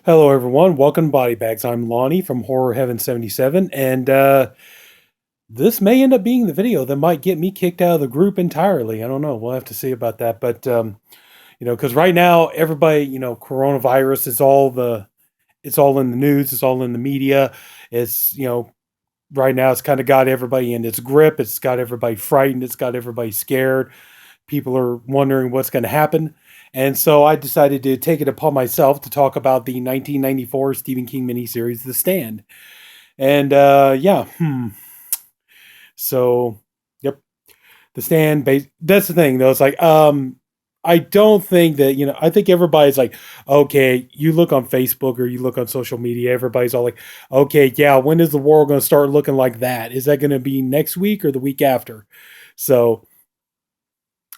Hello, everyone. Welcome to Body Bags. I'm Lonnie from Horror Heaven77, and this may end up being the video that might get me kicked out of the group entirely. I don't know. We'll have to see about that. But because right now everybody, coronavirus is it's all in the news, it's all in the media. It's right now it's kind of got everybody in its grip. It's got everybody frightened. It's got everybody scared. People are wondering what's going to happen. And so I decided to take it upon myself to talk about the 1994 Stephen King miniseries, The Stand. And so, yep, The Stand. That's the thing, though. It's like, I don't think that, I think everybody's like, okay, you look on Facebook or you look on social media, everybody's all like, okay, yeah, when is the world going to start looking like that? Is that going to be next week or the week after? So,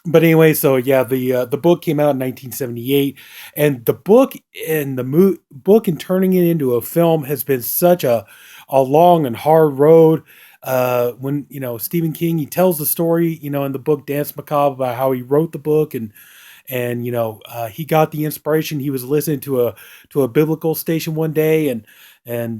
but anyway, so yeah, the book came out in 1978, and the book and book and turning it into a film has been such a long and hard road. When Stephen King, he tells the story, in the book Dance Macabre, about how he wrote the book, and he got the inspiration. He was listening to a biblical station one day, and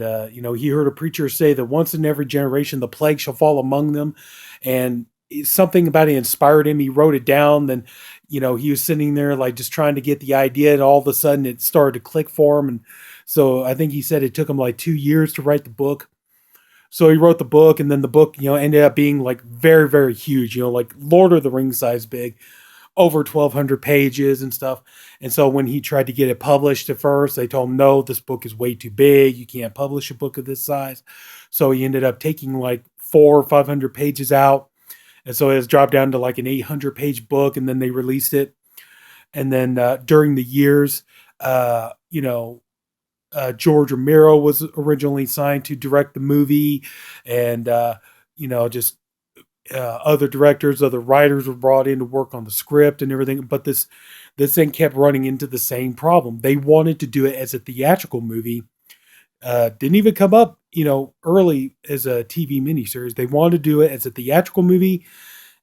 he heard a preacher say that once in every generation the plague shall fall among them, and something about it inspired him. He wrote it down. Then, he was sitting there like just trying to get the idea, and all of a sudden it started to click for him. And so I think he said it took him like 2 years to write the book. So he wrote the book, and then the book, ended up being like very, very huge, like Lord of the Rings size big, over 1,200 pages and stuff. And so when he tried to get it published at first, they told him, no, this book is way too big. You can't publish a book of this size. So he ended up taking like 400 or 500 pages out. And so it was dropped down to like an 800-page book, and then they released it. And then during the years, George Romero was originally signed to direct the movie, and just other directors, other writers were brought in to work on the script and everything. But this thing kept running into the same problem. They wanted to do it as a theatrical movie. Didn't even come up, early as a TV miniseries. They wanted to do it as a theatrical movie,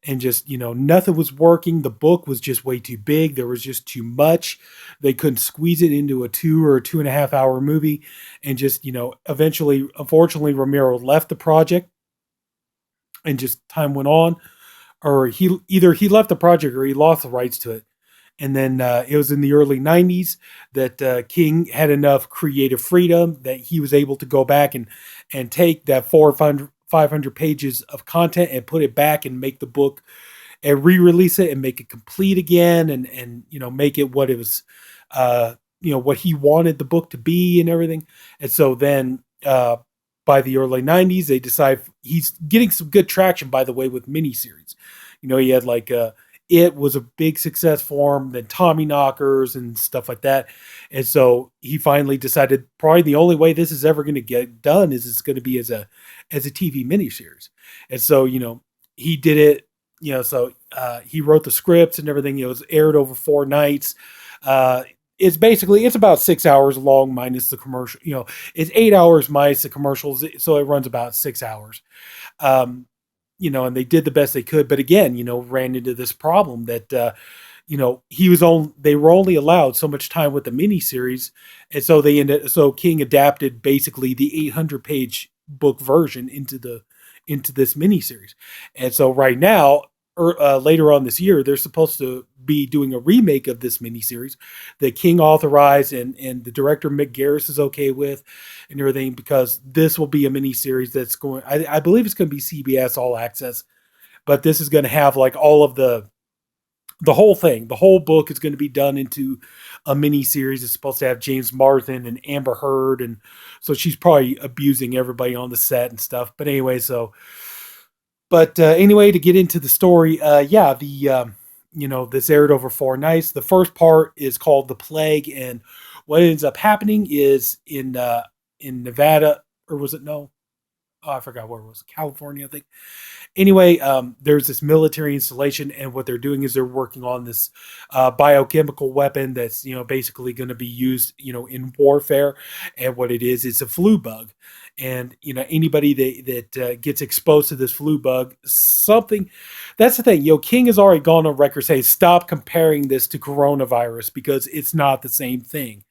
and just, nothing was working. The book was just way too big. There was just too much. They couldn't squeeze it into a 2 or 2.5 hour movie. And just, eventually, unfortunately, Romero left the project, and just time went on, or he left the project or he lost the rights to it. And then it was in the early 90s that King had enough creative freedom that he was able to go back and take that 400 or 500 pages of content and put it back and make the book and re-release it and make it complete again, and make it what it was, what he wanted the book to be and everything. And so then by the early 90s, they decide he's getting some good traction, by the way, with miniseries. He had like It was a big success for him, then Tommy Knockers and stuff like that. And so he finally decided probably the only way this is ever going to get done is it's going to be as a TV miniseries. And so, he did it, so he wrote the scripts and everything. It was aired over 4 nights. It's about 6 hours long minus the commercial, it's 8 hours minus the commercials. So it runs about 6 hours. And they did the best they could, but again, ran into this problem that, they were only allowed so much time with the miniseries. And so King adapted basically the 800-page book version into this miniseries. And so right now, later on this year, they're supposed to be doing a remake of this miniseries that King authorized, and the director Mick Garris is okay with and everything, because this will be a miniseries that's going, I believe it's going to be CBS All Access, but this is going to have like all of the whole thing. The whole book is going to be done into a miniseries. It's supposed to have James Marsden and Amber Heard, and so she's probably abusing everybody on the set and stuff. But anyway, anyway, to get into the story, this aired over 4 nights. The first part is called The Plague, and what ends up happening is in Nevada, or was it no? Oh, I forgot where it was. California, I think. Anyway, there's this military installation, and what they're doing is they're working on this biochemical weapon that's basically going to be used in warfare. And what it is, it's a flu bug. And anybody that gets exposed to this flu bug, something, that's the thing. King has already gone on record saying, stop comparing this to coronavirus, because it's not the same thing.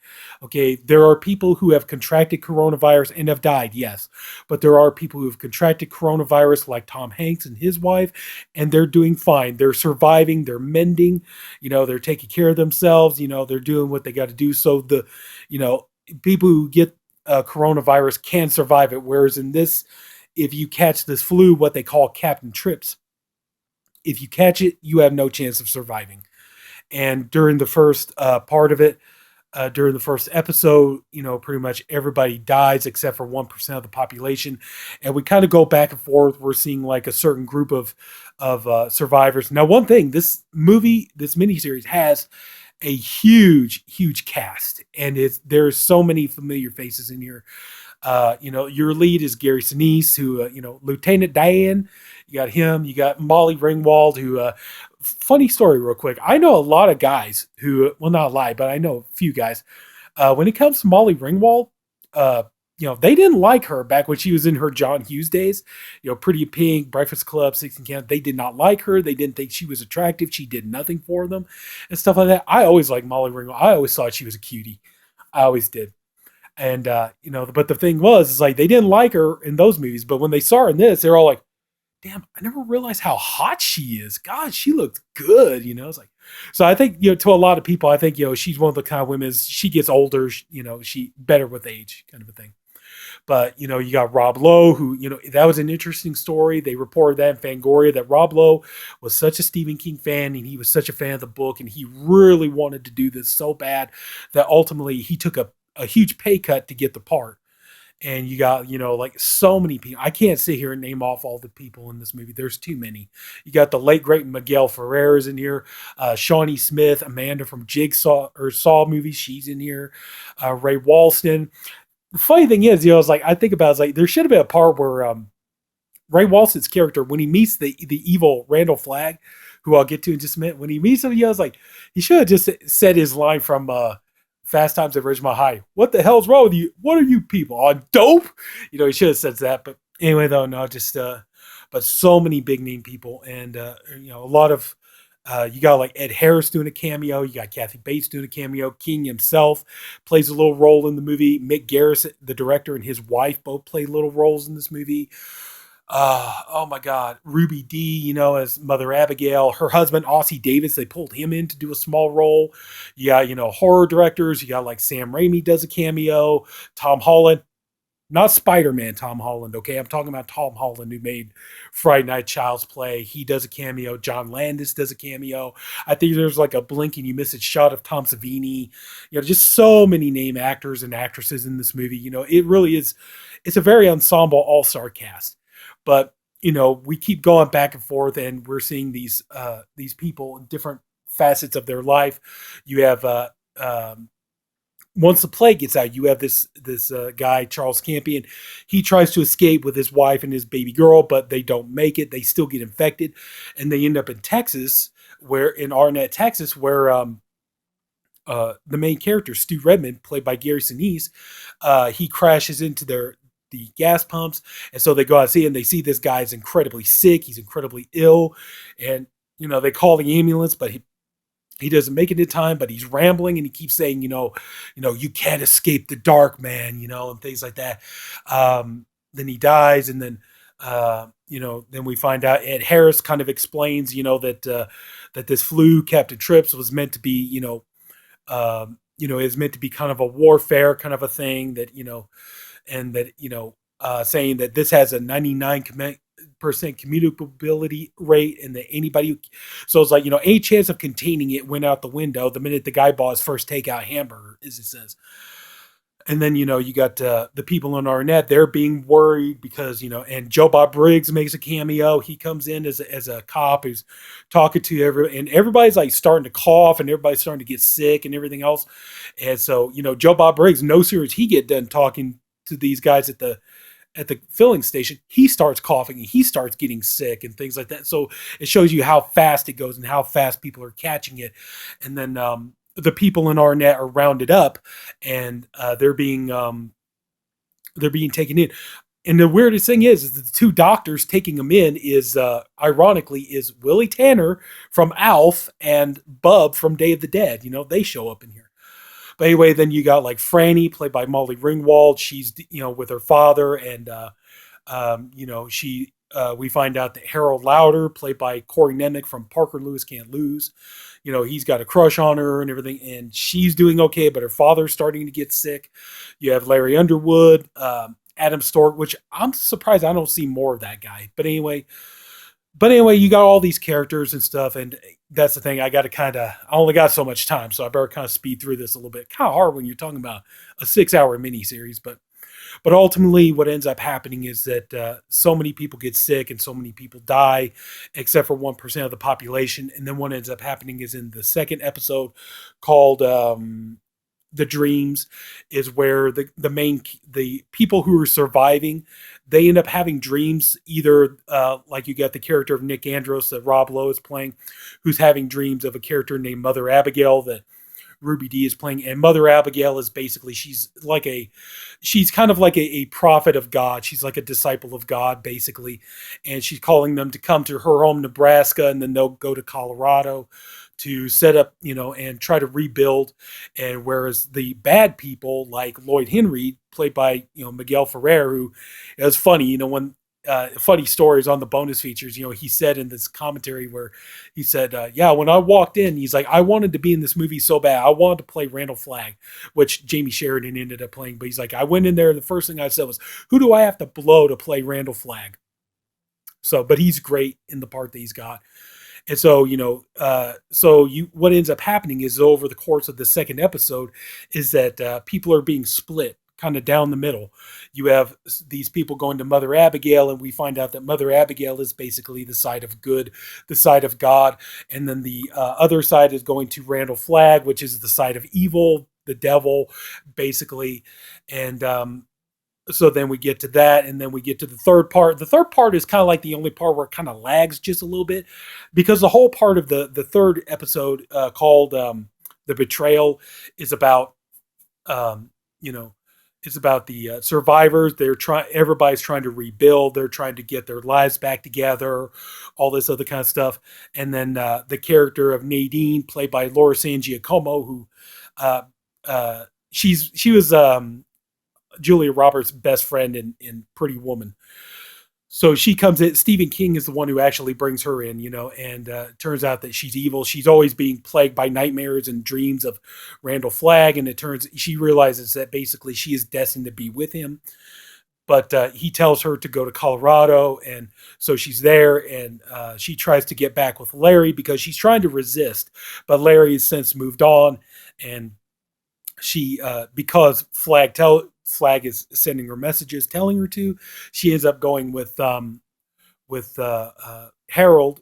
Okay, there are people who have contracted coronavirus and have died, yes, but there are people who have contracted coronavirus, like Tom Hanks and his wife, and they're doing fine. They're surviving. They're mending. They're taking care of themselves. They're doing what they got to do. So you know, people who get coronavirus can survive it. Whereas in this, if you catch this flu, what they call Captain Trips, if you catch it, you have no chance of surviving. And during the first part of it, during the first episode, pretty much everybody dies except for 1% of the population. And we kind of go back and forth. We're seeing like a certain group of survivors. Now, one thing, this miniseries has a huge cast, and there's so many familiar faces in here. Your lead is Garris, who, Lieutenant Dan. You got him. You got Molly Ringwald, who, funny story real quick. I know a lot of guys who, well, not a lot, but I know a few guys. When it comes to Molly Ringwald, they didn't like her back when she was in her John Hughes days. Pretty Pink, Breakfast Club, 16 Count. They did not like her. They didn't think she was attractive. She did nothing for them and stuff like that. I always liked Molly Ringwald. I always thought she was a cutie. I always did. And, but the thing is like, they didn't like her in those movies, but when they saw her in this, they're all like, damn, I never realized how hot she is. God, she looks good. It's like, so I think, to a lot of people, I think, she's one of the kind of women, she gets older, she better with age kind of a thing. But, you got Rob Lowe, who, that was an interesting story. They reported that in Fangoria, that Rob Lowe was such a Stephen King fan, and he was such a fan of the book, and he really wanted to do this so bad that ultimately he took a huge pay cut to get the part. And you got, like so many people. I can't sit here and name off all the people in this movie. There's too many. You got the late, great Miguel Ferrer is in here. Shawnee Smith, Amanda from Jigsaw or Saw movies, she's in here. Ray Walston. The funny thing is, I think about it, like there should have been a part where Ray Walston's character, when he meets the evil Randall Flagg, who I'll get to in just a minute, when he meets him, he should have just said his line from Fast Times at Ridgemont High. What the hell's wrong with you? What are you people on dope? He should have said that. But anyway, though, no, just but so many big name people, and a lot of you got like Ed Harris doing a cameo. You got Kathy Bates doing a cameo. King himself plays a little role in the movie. Mick Garris, the director, and his wife both play little roles in this movie. Oh my God, Ruby D, as Mother Abigail, her husband, Ossie Davis, they pulled him in to do a small role. You got, horror directors. You got like Sam Raimi does a cameo. Tom Holland, not Spider-Man Tom Holland, okay? I'm talking about Tom Holland, who made Friday Night Child's Play. He does a cameo. John Landis does a cameo. I think there's like a blink and you miss it shot of Tom Savini. Just so many name actors and actresses in this movie. It really is, it's a very ensemble all-star cast. But, we keep going back and forth, and we're seeing these people in different facets of their life. You have, once the plague gets out, you have this guy, Charles Campion. He tries to escape with his wife and his baby girl, but they don't make it. They still get infected, and they end up in Texas, in Arnett, Texas, where the main character, Stu Redmond, played by Garris Sinise, he crashes into the gas pumps, and so they go out and see, and they see this guy is incredibly sick. He's incredibly ill, and they call the ambulance, but he doesn't make it in time. But he's rambling, and he keeps saying, you can't escape the dark, man, and things like that. Then he dies, and then then we find out Ed Harris kind of explains, that this flu, Captain Trips, was meant to be, is meant to be kind of a warfare kind of a thing that and that, saying that this has a 99% communicability rate, and that anybody, so it's like, any chance of containing it went out the window the minute the guy bought his first takeout hamburger, as it says. And then, you got the people on Arnett, they're being worried because, and Joe Bob Briggs makes a cameo. He comes in as a cop who's talking to everyone, and everybody's like starting to cough, and everybody's starting to get sick and everything else. And so, Joe Bob Briggs, no sooner as he get done talking to these guys at the filling station, he starts coughing and he starts getting sick and things like that. So it shows you how fast it goes and how fast people are catching it. And then the people in Arnett are rounded up, and they're being taken in. And the weirdest thing is the two doctors taking them in is ironically is Willie Tanner from Alf and Bub from Day of the Dead. They show up in here. But anyway, then you got like Franny, played by Molly Ringwald. She's, with her father, and she we find out that Harold Lauder, played by Corey Nemec from Parker Lewis Can't Lose, he's got a crush on her and everything, and she's doing okay, but her father's starting to get sick. You have Larry Underwood, Adam Stork, which I'm surprised I don't see more of that guy. But anyway, you got all these characters and stuff, and that's the thing. I only got so much time, so I better kind of speed through this a little bit. Kind of hard when you're talking about a 6-hour miniseries, but ultimately, what ends up happening is that so many people get sick and so many people die, except for 1% of the population. And then what ends up happening is in the second episode, called The Dreams, is where the people who are surviving, they end up having dreams. Either like you got the character of Nick Andros that Rob Lowe is playing, who's having dreams of a character named Mother Abigail that Ruby Dee is playing. And Mother Abigail is basically, she's kind of like a prophet of God. She's like a disciple of God, basically. And she's calling them to come to her home, Nebraska, and then they'll go to Colorado to set up, and try to rebuild. And whereas the bad people, like Lloyd Henry, played by, Miguel Ferrer, who is funny, when funny stories on the bonus features. He said in this commentary where he said, when I walked in, he's like, I wanted to be in this movie so bad. I wanted to play Randall Flagg, which Jamey Sheridan ended up playing. But he's like, I went in there, and the first thing I said was, who do I have to blow to play Randall Flagg? So, but he's great in the part that he's got. And so, what ends up happening is, over the course of the second episode, is that people are being split kind of down the middle. You have these people going to Mother Abigail, and we find out that Mother Abigail is basically the side of good, the side of God. And then the other side is going to Randall Flagg, which is the side of evil, the devil, basically. And so then we get to that, and then we get to the third part. The third part is kind of like the only part where it kind of lags just a little bit, because the whole part of the third episode, called The Betrayal, is about, it's about the survivors. Everybody's trying to rebuild. They're trying to get their lives back together, all this other kind of stuff. And then the character of Nadine, played by Laura San Giacomo, who she was Julia Roberts' best friend in Pretty Woman. So she comes in. Stephen King is the one who actually brings her in, and turns out that she's evil. She's always being plagued by nightmares and dreams of Randall Flagg, and she realizes that basically she is destined to be with him. But he tells her to go to Colorado, and so she's there, and she tries to get back with Larry because she's trying to resist, but Larry has since moved on, and she because Flagg is sending her messages telling her to, she ends up going with Harold,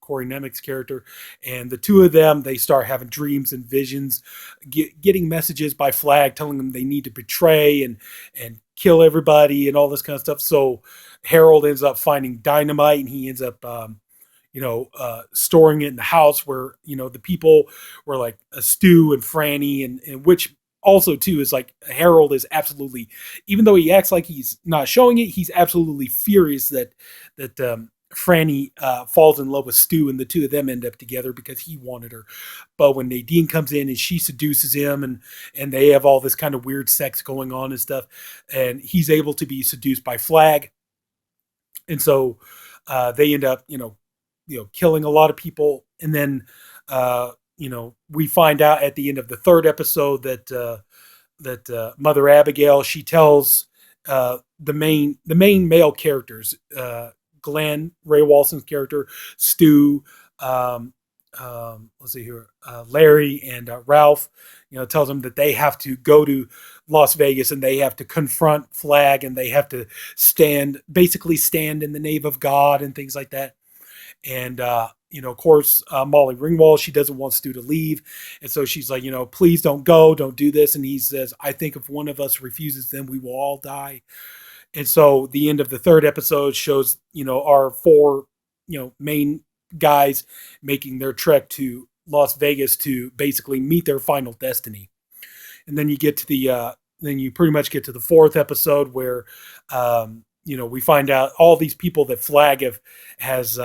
Corey Nemec's character, and the two of them, they start having dreams and visions, getting messages by Flagg telling them they need to betray and kill everybody and all this kind of stuff. So Harold ends up finding dynamite, and he ends up storing it in the house where, the people were like Stu and Franny, and which also too is like, Harold is absolutely, even though he acts like he's not showing it, he's absolutely furious that Franny falls in love with Stu, and the two of them end up together because he wanted her. But when Nadine comes in and she seduces him, and they have all this kind of weird sex going on and stuff, and he's able to be seduced by Flagg, and so they end up killing a lot of people. And then we find out at the end of the third episode that Mother Abigail, she tells the main male characters, Glenn, Ray Walston's character, Stu, let's see here, Larry, and Ralph, tells them that they have to go to Las Vegas, and they have to confront Flagg, and they have to stand in the name of God and things like that. And of course, Molly Ringwald, she doesn't want Stu to leave, and so she's like, please don't go, don't do this. And he says, I think if one of us refuses, then we will all die. And so the end of the third episode shows, our four, main guys making their trek to Las Vegas to basically meet their final destiny. And then you get to then you pretty much get to the fourth episode where, we find out all these people that Flagg has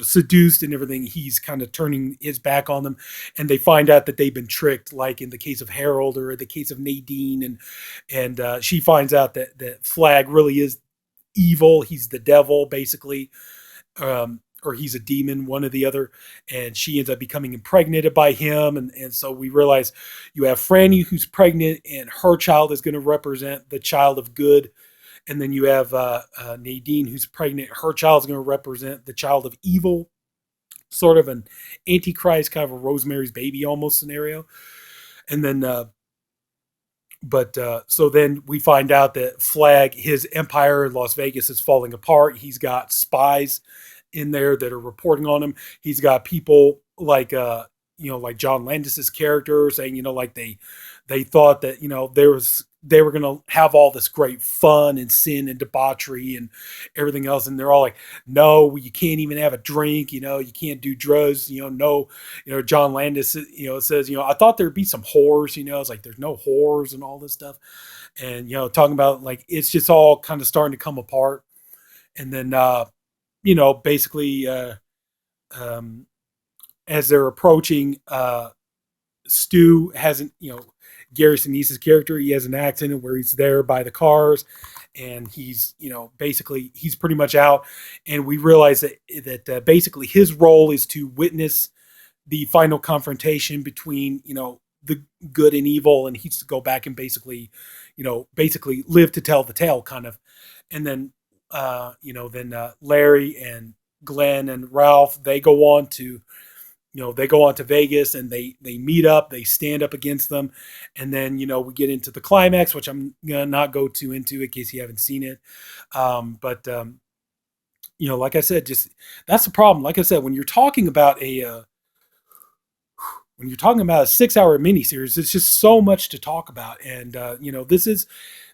seduced and everything, he's kind of turning his back on them, and they find out that they've been tricked, like in the case of Harold or the case of Nadine, and she finds out that Flag really is evil. He's the devil, basically, or he's a demon, one or the other, and she ends up becoming impregnated by him, and so we realize you have Franny, who's pregnant, and her child is going to represent the child of good. And then you have Nadine, who's pregnant. Her child's going to represent the child of evil, sort of an antichrist, kind of a Rosemary's Baby almost scenario. And then, so then we find out that Flag, his empire in Las Vegas is falling apart. He's got spies in there that are reporting on him. He's got people like, like John Landis's character saying, like they thought that, they were going to have all this great fun and sin and debauchery and everything else. And they're all like, no, you can't even have a drink. You can't do drugs, no, John Landis, says, I thought there'd be some whores, it's like, there's no whores and all this stuff. And, talking about like, it's just all kind of starting to come apart. And then, basically, as they're approaching, Stu hasn't, Garris Sinise's character, he has an accident where he's there by the cars, and he's, basically he's pretty much out. And we realize that basically his role is to witness the final confrontation between, the good and evil. And he's to go back and basically live to tell the tale kind of. And then, Larry and Glenn and Ralph, they go on to Vegas, and they meet up, they stand up against them. And then, we get into the climax, which I'm going to not go too into in case you haven't seen it. Like I said, just, that's the problem. Like I said, when you're talking about a 6-hour miniseries, it's just so much to talk about. And,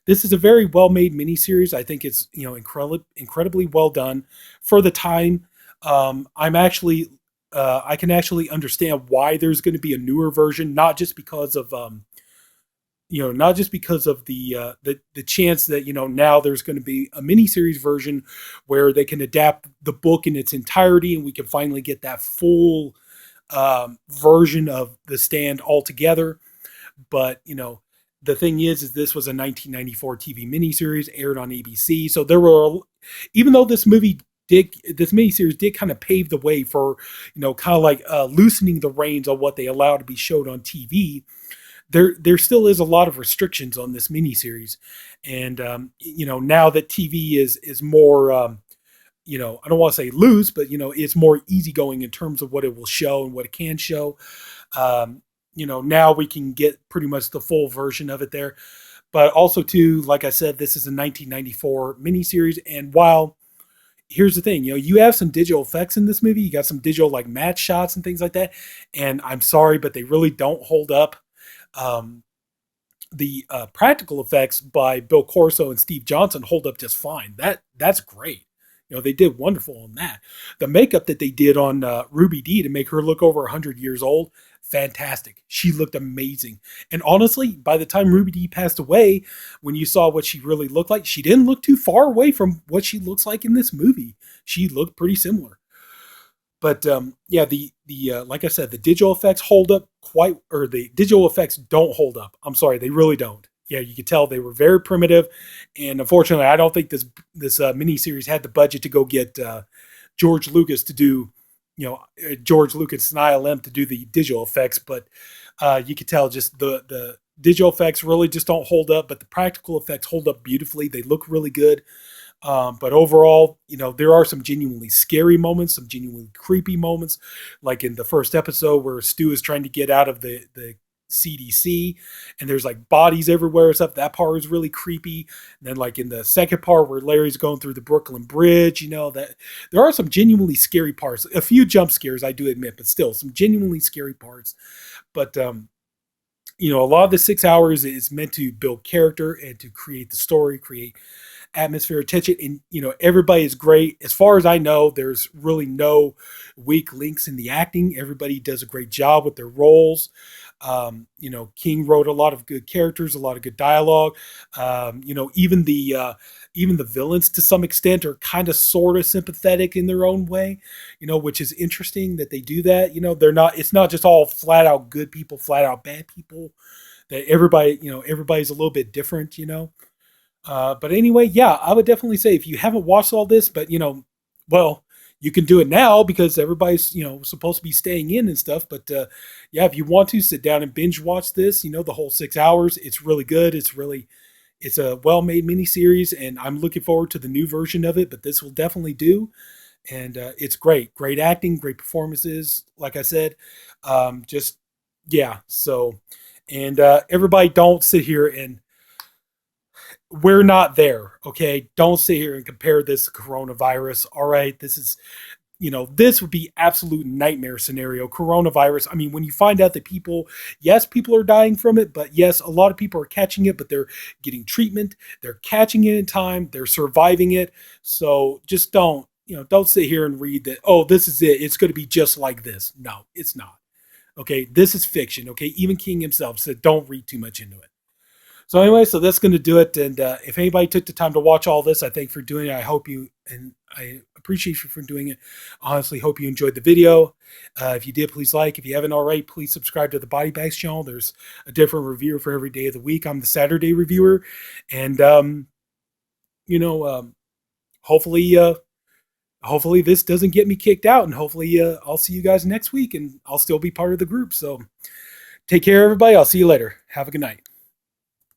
this is a very well-made miniseries. I think it's, incredibly well done for the time. I can actually understand why there's going to be a newer version, not just because of the chance that, now there's going to be a miniseries version where they can adapt the book in its entirety, and we can finally get that full version of The Stand altogether. But, the thing is this was a 1994 TV miniseries, aired on ABC. So there were, even though this miniseries did kind of pave the way for, kind of like loosening the reins on what they allow to be showed on TV, there still is a lot of restrictions on this miniseries. And, now that TV is more, I don't want to say loose, but, it's more easygoing in terms of what it will show and what it can show. Now we can get pretty much the full version of it there. But also, too, like I said, this is a 1994 miniseries. And while, here's the thing, you have some digital effects in this movie. You got some digital like match shots and things like that. And I'm sorry, but they really don't hold up. The practical effects by Bill Corso and Steve Johnson hold up just fine. That's great. They did wonderful on that. The makeup that they did on Ruby Dee to make her look over 100 years old, fantastic. She looked amazing. And honestly, by the time Ruby Dee passed away, when you saw what she really looked like, she didn't look too far away from what she looks like in this movie. She looked pretty similar. But like I said, the digital effects the digital effects don't hold up. I'm sorry, they really don't. Yeah, you could tell they were very primitive, and unfortunately, I don't think this miniseries had the budget to go get George Lucas to do, George Lucas and ILM to do the digital effects. But you could tell just the digital effects really just don't hold up, but the practical effects hold up beautifully. They look really good. But overall, there are some genuinely scary moments, some genuinely creepy moments, like in the first episode where Stu is trying to get out of the CDC, and there's like bodies everywhere and stuff. That part is really creepy. And then like in the second part where Larry's going through the Brooklyn Bridge, that there are some genuinely scary parts. A few jump scares, I do admit, but still some genuinely scary parts. But a lot of the 6 hours is meant to build character and to create the story, create atmosphere, tension, and everybody is great. As far as I know, there's really no weak links in the acting. Everybody does a great job with their roles. King wrote a lot of good characters, a lot of good dialogue. Even the villains to some extent are kind of sort of sympathetic in their own way, which is interesting that they do that. They're not, it's not just all flat out good people, flat out bad people. That everybody's a little bit different. But anyway, yeah, I would definitely say if you haven't watched all this, but well, you can do it now because everybody's supposed to be staying in and stuff. But yeah, if you want to sit down and binge watch this, the whole 6 hours, it's really good. It's a well-made miniseries, and I'm looking forward to the new version of it. But this will definitely do, and it's great acting, great performances. Like I said, just yeah. So, and everybody, don't sit here and we're not there. Okay. Don't sit here and compare this to coronavirus. All right. This would be absolute nightmare scenario. Coronavirus. I mean, when you find out that people are dying from it, but yes, a lot of people are catching it, but they're getting treatment. They're catching it in time. They're surviving it. So just don't sit here and read that, oh, this is it. It's going to be just like this. No, it's not. Okay. This is fiction. Okay. Even King himself said, don't read too much into it. So anyway, so that's going to do it. And if anybody took the time to watch all this, I thank you for doing it. I appreciate you for doing it. Honestly, hope you enjoyed the video. If you did, please like. If you haven't already, please subscribe to the Body Bags channel. There's a different reviewer for every day of the week. I'm the Saturday reviewer, and hopefully this doesn't get me kicked out, and hopefully I'll see you guys next week, and I'll still be part of the group. So take care, everybody. I'll see you later. Have a good night.